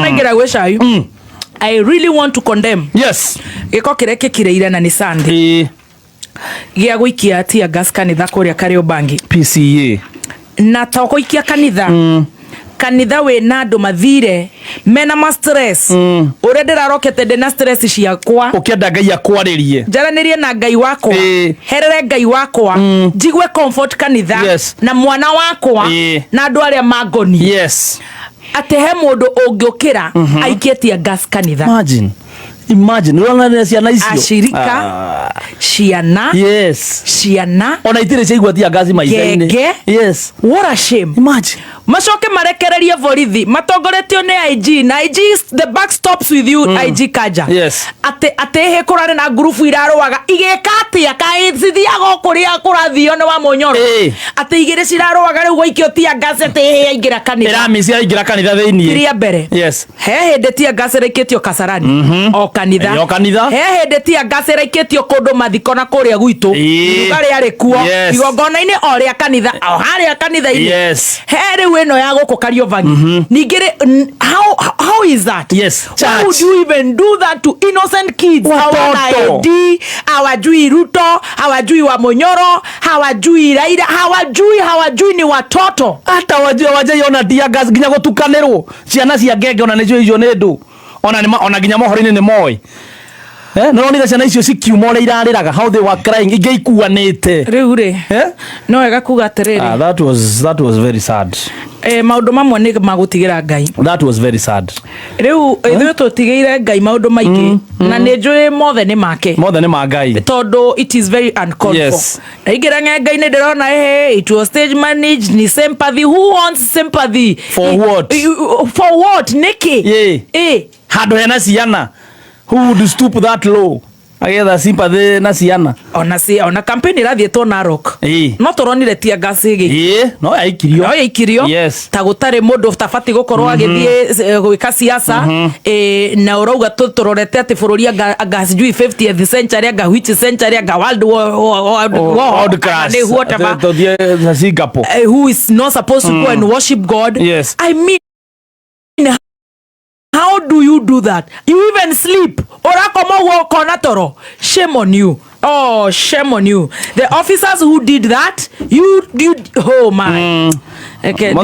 Tanagira gwesha I really want to condemn. Yes. Giko kireke kireira na ni Sunday. Gia guikia tia gas kanitha kuria Kariobangi. PCA. Na toko ikia kanitha. Kanitha we na andu mathire mena ma stress. Urendera rokete de na stress ciakwa. Ukienda Ngai akwaririe. Jaranirie na Ngai wako. Herere Ngai wako. Jigwe comfort kanitha. Yes. Na mwana wako. Na andu aria magoni. Yes. Ate he mundu ungiukira aikietia gas kanitha. Imagine unaona ciana icio ashirika ciana ciana ona itire cigwa tia gas maitha-ini. Yes, what a shame. Imagine macoke marekererie borithi matongoretio ni IG na IG the back stops with you. IG kaja ate he kurare na group iraroaga igeka atia kaithithiaga kuria kurathio ni wa Munyoro ate igire ciraroaga riu gwaikio tia gas ate he ingira kanitha iramisi ingira kanitha thiini kiria mbere he hinde tia gas reketio Kasarani o kanitha he hinde tia gas reketio kundu mathiko na kuria gwitu ngari ari kuo igongona-ini o ria kanitha o haria kanitha-ini he riu ino ya guku Kariobangi ningire how is that? Why would you even do that to innocent kids? Hawajui Ruto, hawajui wa Munyoro, hawajui Raila, hawajui ni watoto. Hata wajaiona tia gas ginya gutukanirwo ciana cia ngenge ona nicio icio ni ndu ona ginya mohoro-ini ni moi no ni ciana icio cikiumore irariraga how they were crying igeikuanite riu ri no wega kuga atiriri that was very sad. Maundu mamwe ni magutigira Ngai. That was very sad. Riu ithuĩ tutigeire Ngai maundu maingi na ni njui mothe ni make ma Ngai tondu it is very uncalled for. Igira Ngai ni ndirona it was stage managed ni sympathy. Who wants sympathy? For what? Niki hado hena ciana. Who would stoop that low? Agetha sympathy na ciana. Ona campaign irathietwo Narok. No turonire tia gas igi. No yaikirio. Ta gutari mundu tabati gukorwo agithie gwika siasa na urauga turorete ati bururi gas jui 50th century anga which century anga world class. Singapore. Who is not supposed to go and worship God? I mean, how do you do that? You even sleep. Shame on you. Oh, shame on you. The officers who did that, you oh my. Okay.